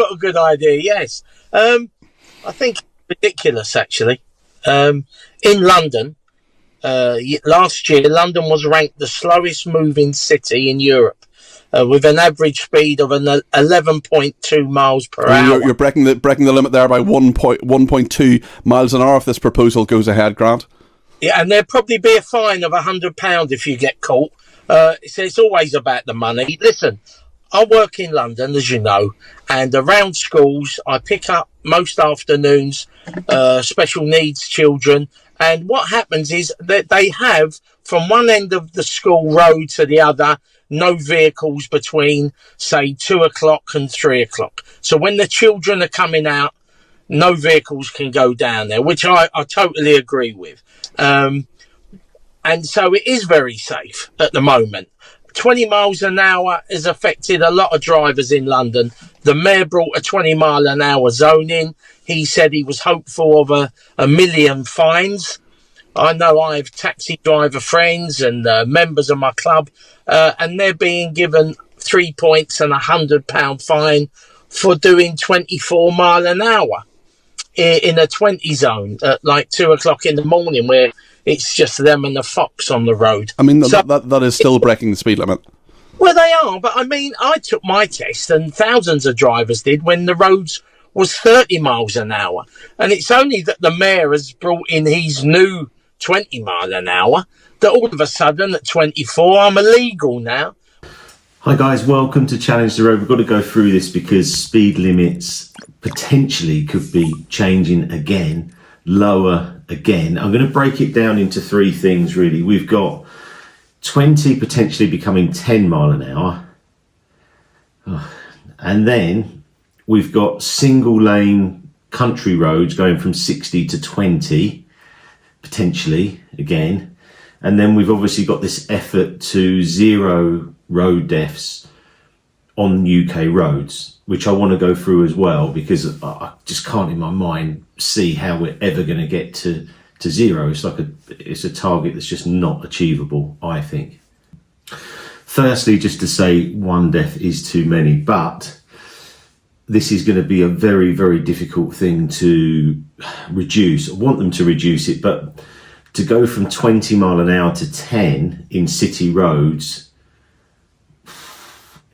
got a good idea, yes. I think it's ridiculous, actually. In London, last year, London was ranked the slowest moving city in Europe, with an average speed of 11.2 miles per hour. You're breaking the limit there by 1.2 miles an hour if this proposal goes ahead, Grant. Yeah, and there'll probably be a fine of £100 if you get caught. So it's always about the money. Listen, I work in London, as you know, and around schools, I pick up most afternoons special needs children. And what happens is that they have, from one end of the school road to the other, no vehicles between, say, 2 o'clock and 3 o'clock. So when the children are coming out, no vehicles can go down there, which I totally agree with. And so it is very safe at the moment. 20 miles an hour has affected a lot of drivers in London. The mayor brought a 20 mile an hour zone in. He said he was hopeful of a million fines. I know I have taxi driver friends and members of my club, and they're being given 3 points and £100 fine for doing 24 mile an hour in a 20 zone at like 2 o'clock in the morning, where it's just them and the fox on the road. I mean, that is still breaking the speed limit. Well, they are, but I mean, I took my test, and thousands of drivers did, when the roads was 30 miles an hour. And it's only that the mayor has brought in his new 20 mile an hour that all of a sudden at 24, I'm illegal now. Hi guys, welcome to Challenge the Road. We've got to go through this because speed limits potentially could be changing again, lower again. I'm going to break it down into three things really. We've got 20 potentially becoming 10 mile an hour. And then we've got single lane country roads going from 60 to 20, potentially again. And then we've obviously got this effort to zero road deaths on UK roads, which I want to go through as well, because I just can't in my mind see how we're ever going to get to zero. It's a target that's just not achievable, I think. Firstly, just to say one death is too many, but this is going to be a very, very difficult thing to reduce. I want them to reduce it, but to go from 20 mile an hour to 10 in city roads,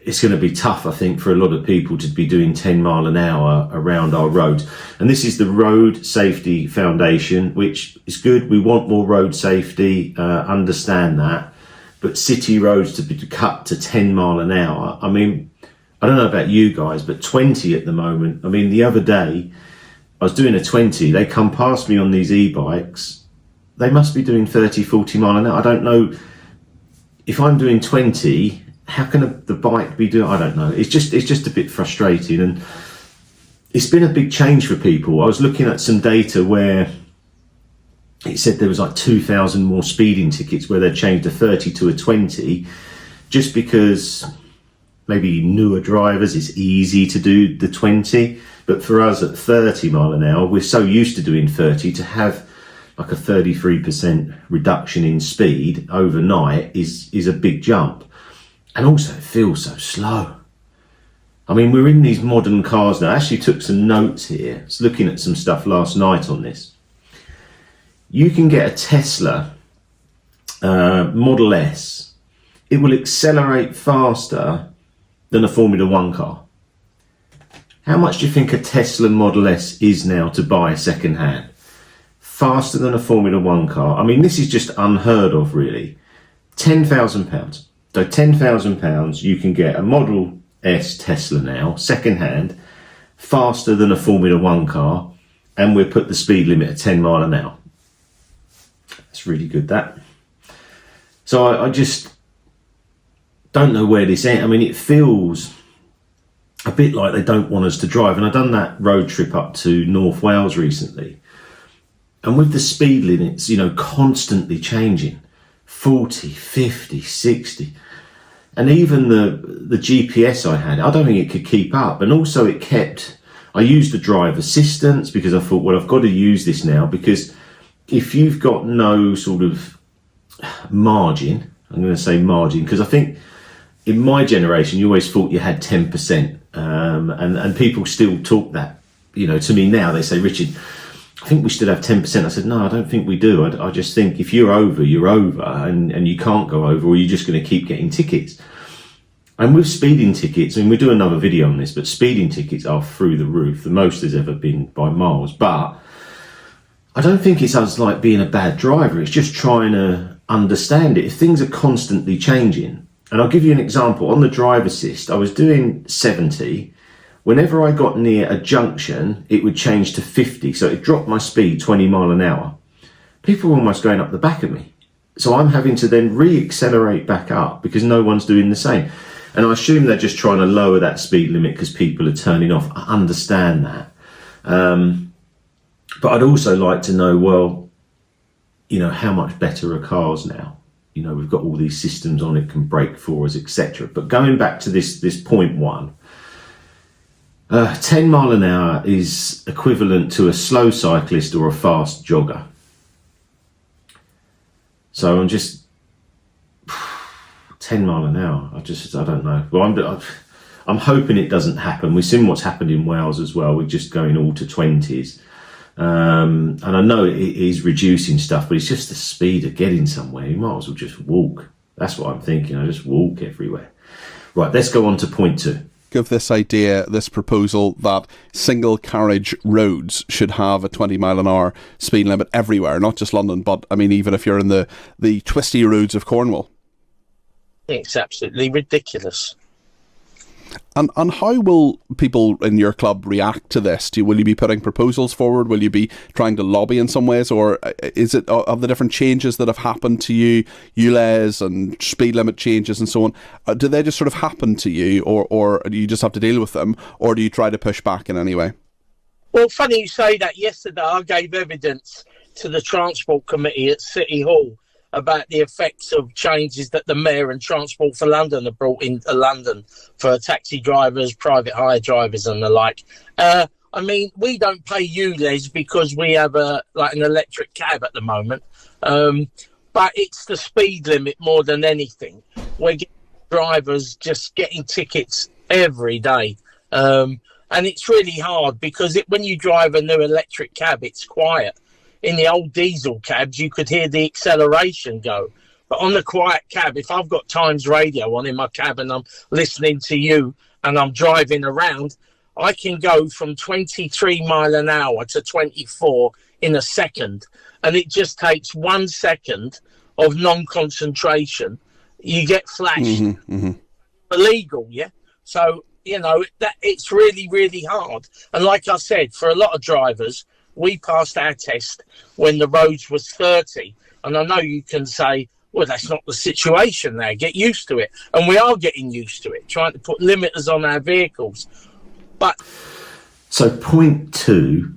it's going to be tough, I think, for a lot of people to be doing 10 mile an hour around our roads. And this is the Road Safety Foundation, which is good. We want more road safety, understand that. But city roads to be cut to 10 mile an hour, I mean, I don't know about you guys, but 20 at the moment. I mean, the other day, I was doing a 20. They come past me on these e-bikes. They must be doing 30, 40 mile an hour. I don't know. If I'm doing 20... how can the bike be doing? I don't know. It's just a bit frustrating, and it's been a big change for people. I was looking at some data where it said there was like 2,000 more speeding tickets where they changed a 30 to a 20, just because maybe newer drivers, it's easy to do the 20. But for us at 30 mile an hour, we're so used to doing 30, to have like a 33% reduction in speed overnight is a big jump. And also it feels so slow. I mean, we're in these modern cars now. I actually took some notes here. I was looking at some stuff last night on this. You can get a Tesla Model S. It will accelerate faster than a Formula One car. How much do you think a Tesla Model S is now to buy second hand? Faster than a Formula One car. I mean, this is just unheard of, really. £10,000. So £10,000, you can get a Model S Tesla now, second hand, faster than a Formula One car, and we'll put the speed limit at 10 mile an hour. That's really good, that. So I just don't know where this ends. I mean, it feels a bit like they don't want us to drive. And I've done that road trip up to North Wales recently. And with the speed limits, you know, constantly changing, 40, 50, 60. And even the GPS I had, I don't think it could keep up. And also I used the drive assistance because I thought, well, I've got to use this now, because if you've got no sort of margin, I'm going to say margin, because I think in my generation, you always thought you had 10%. And people still talk that, to me now. They say, Richard, I think we should have 10%. I said, no, I don't think we do. I just think if you're over, you're over, and you can't go over, or you're just going to keep getting tickets. And with speeding tickets, and we'll do another video on this, but speeding tickets are through the roof. The most there's ever been by miles. But I don't think it's us like being a bad driver. It's just trying to understand it. If things are constantly changing, and I'll give you an example. On the drive assist, I was doing 70. Whenever I got near a junction, it would change to 50. So it dropped my speed 20 mile an hour. People were almost going up the back of me. So I'm having to then re-accelerate back up because no one's doing the same. And I assume they're just trying to lower that speed limit because people are turning off. I understand that. But I'd also like to know, well, how much better are cars now? We've got all these systems on it, can brake for us, etc. But going back to this point one, 10 mile an hour is equivalent to a slow cyclist or a fast jogger. So I'm just 10 mile an hour. I don't know. Well, I'm hoping it doesn't happen. We've seen what's happened in Wales as well. We're just going all to 20s. And I know it is reducing stuff, but it's just the speed of getting somewhere. You might as well just walk. That's what I'm thinking. I just walk everywhere. Right, let's go on to point 2. Of this idea, this proposal that single carriage roads should have a 20 mile an hour speed limit everywhere, not just London, but I mean, even if you're in the twisty roads of Cornwall. It's absolutely ridiculous. And how will people in your club react to this? Will you be putting proposals forward? Will you be trying to lobby in some ways? Or is it of the different changes that have happened to you, ULEZ and speed limit changes and so on, do they just sort of happen to you, or do you just have to deal with them, or do you try to push back in any way? Well, funny you say that. Yesterday I gave evidence to the Transport Committee at City Hall about the effects of changes that the Mayor and Transport for London have brought into London for taxi drivers, private hire drivers and the like. I mean, we don't pay ULEZ because we have an electric cab at the moment. But it's the speed limit more than anything. We're getting drivers just getting tickets every day. And it's really hard because when you drive a new electric cab, it's quiet. In the old diesel cabs, you could hear the acceleration go. But on the quiet cab, if I've got Times Radio on in my cab and I'm listening to you and I'm driving around, I can go from 23 mile an hour to 24 in a second. And it just takes 1 second of non-concentration. You get flashed. Mm-hmm. Illegal, yeah? So, that it's really, really hard. And like I said, for a lot of drivers, we passed our test when the roads was 30. And I know you can say, well, that's not the situation now. Get used to it. And we are getting used to it, trying to put limiters on our vehicles. But so point 2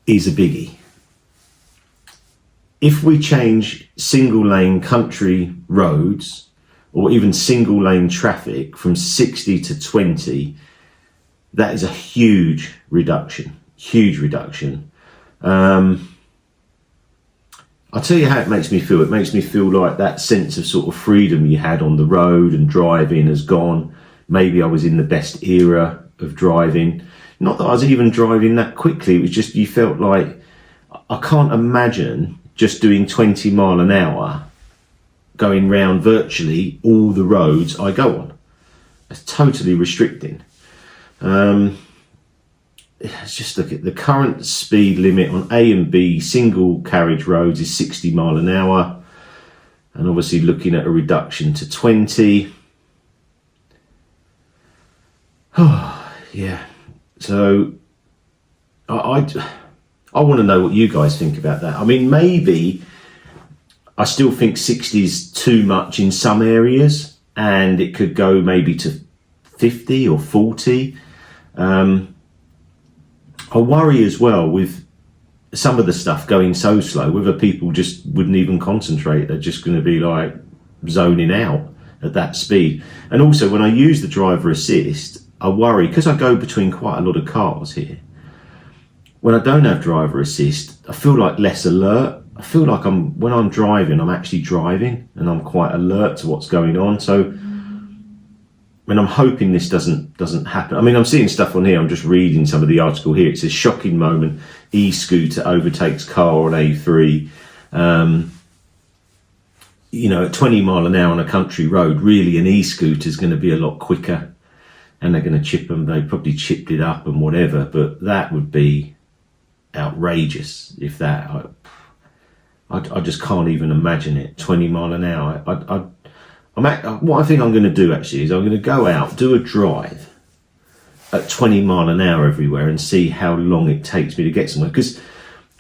is a biggie. If we change single lane country roads or even single lane traffic from 60 to 20, that is a huge reduction. I'll tell you how it makes me feel. It makes me feel like that sense of sort of freedom you had on the road and driving has gone. Maybe I was in the best era of driving. Not that I was even driving that quickly. It was just, you felt like, I can't imagine just doing 20 mile an hour going round virtually all the roads I go on. It's totally restricting. Let's just look at the current speed limit on A and B single carriage roads is 60 mile an hour, and obviously looking at a reduction to 20. Oh, yeah. So I want to know what you guys think about that. I mean, maybe I still think 60 is too much in some areas, and it could go maybe to 50 or 40. I worry as well with some of the stuff going so slow, whether people just wouldn't even concentrate. They're just going to be like zoning out at that speed. And also when I use the driver assist, I worry because I go between quite a lot of cars here. When I don't have driver assist, I feel like less alert. I feel like when I'm driving, I'm actually driving and I'm quite alert to what's going on. So mean, I'm hoping this doesn't happen. I mean, I'm seeing stuff on here. I'm just reading some of the article here. It says shocking moment: e-scooter overtakes car on A3. At 20 mile an hour on a country road, really an e-scooter is going to be a lot quicker, and they're going to chip them. They probably chipped it up and whatever, but that would be outrageous if that. I just can't even imagine it. 20 mile an hour. What I think I'm going to do actually is I'm going to go out, do a drive at 20 mile an hour everywhere, and see how long it takes me to get somewhere, because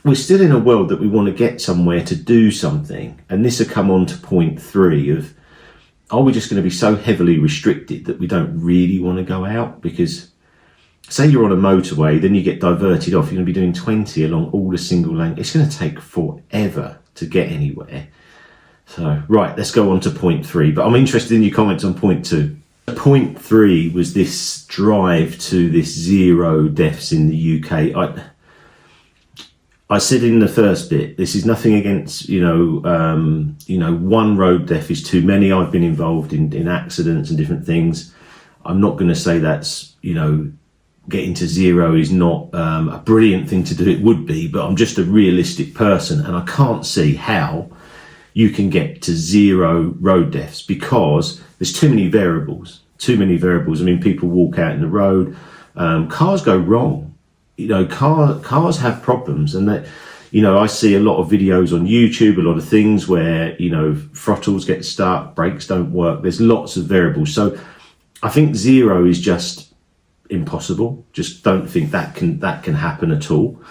we're still in a world that we want to get somewhere to do something. And this will come on to point 3 of, are we just going to be so heavily restricted that we don't really want to go out? Because say you're on a motorway, then you get diverted off, you're going to be doing 20 along all the single lane. It's going to take forever to get anywhere. So, right, let's go on to point 3. But I'm interested in your comments on point 2. Point 3 was this drive to this 0 deaths in the UK. I said in the first bit, this is nothing against, one road death is too many. I've been involved in accidents and different things. I'm not going to say that's, getting to 0 is not a brilliant thing to do. It would be, but I'm just a realistic person, and I can't see how you can get to 0 road deaths because there's too many variables. I mean, people walk out in the road, cars go wrong. Cars have problems, and that, I see a lot of videos on YouTube, a lot of things where, throttles get stuck, brakes don't work. There's lots of variables. So I think 0 is just impossible. Just don't think that can happen at all.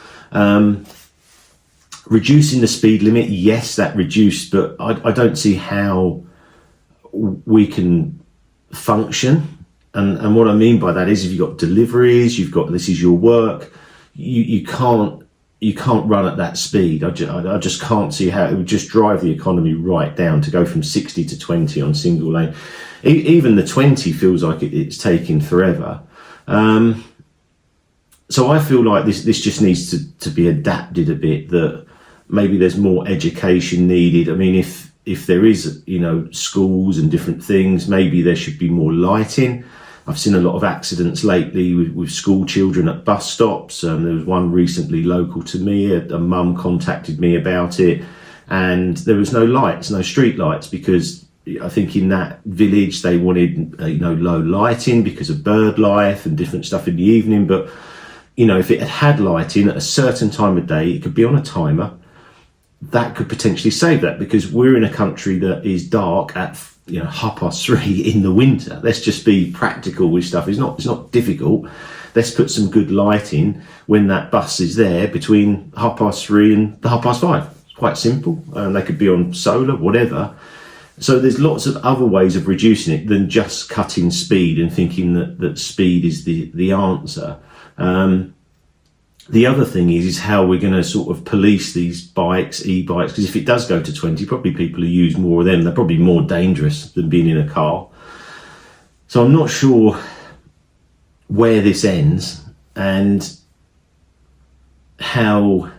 Reducing the speed limit, yes, that reduced, but I don't see how we can function. And what I mean by that is, if you've got deliveries, this is your work, you can't run at that speed. I just can't see how it would just drive the economy right down to go from 60 to 20 on single lane. Even the 20 feels like it's taking forever. So I feel like this just needs to be adapted a bit, that maybe there's more education needed. I mean, if there is, schools and different things, maybe there should be more lighting. I've seen a lot of accidents lately with school children at bus stops. There was one recently local to me. A mum contacted me about it, and there was no lights, no street lights, because I think in that village they wanted, low lighting because of bird life and different stuff in the evening. But, if it had lighting at a certain time of day, it could be on a timer. That could potentially save that, because we're in a country that is dark at 3:30 in the winter. Let's just be practical with stuff. It's not difficult. Let's put some good lighting when that bus is there between 3:30 and 5:30. It's quite simple. They could be on solar, whatever. So there's lots of other ways of reducing it than just cutting speed and thinking that speed is the answer. The other thing is how we're going to sort of police these e-bikes, because if it does go to 20, probably people who use more of them, they're probably more dangerous than being in a car. So I'm not sure where this ends and how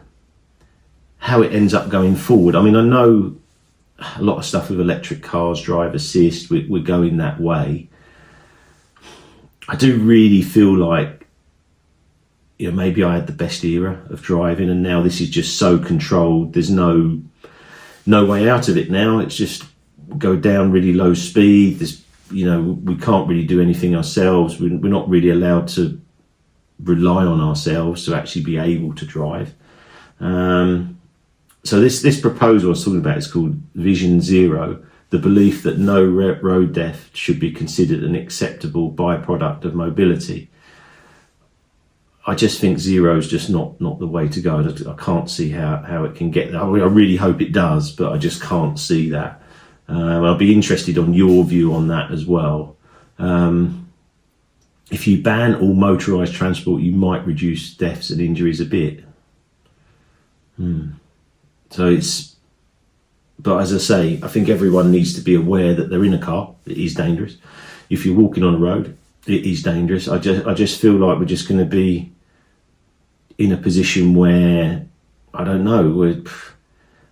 it ends up going forward. I mean, I know a lot of stuff with electric cars, drive assist, we're going that way. I do really feel like, maybe I had the best era of driving, and now this is just so controlled. There's no way out of it now. It's just go down really low speed. There's, we can't really do anything ourselves. We're not really allowed to rely on ourselves to actually be able to drive. So this proposal I was talking about is called Vision Zero, the belief that no road death should be considered an acceptable byproduct of mobility. I just think 0 is just not the way to go. I can't see how it can get there. I really hope it does, but I just can't see that. I'll be interested on your view on that as well. If you ban all motorised transport, you might reduce deaths and injuries a bit. But as I say, I think everyone needs to be aware that they're in a car. It is dangerous. If you're walking on a road, it is dangerous. I just feel like we're just going to be in a position where, I don't know,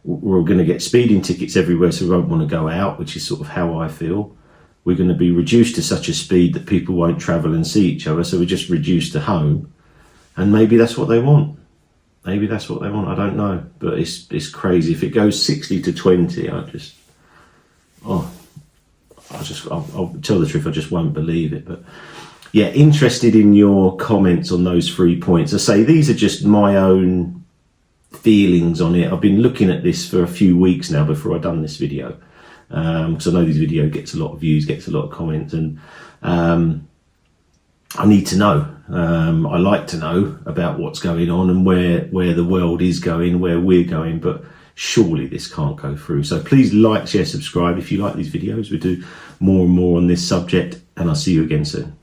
we're going to get speeding tickets everywhere, so we won't want to go out, which is sort of how I feel. we're going to be reduced to such a speed that people won't travel and see each other. So we're just reduced to home. And maybe that's what they want. Maybe that's what they want. I don't know. But it's crazy. If it goes 60 to 20, I'll tell the truth, I just won't believe it. But yeah, interested in your comments on those 3 points. I say these are just my own feelings on it. I've been looking at this for a few weeks now before I've done this video, because I know this video gets a lot of views, gets a lot of comments, and I need to know. I like to know about what's going on and where the world is going, where we're going, but surely this can't go through. So please like, share, subscribe if you like these videos. We do more and more on this subject, and I'll see you again soon.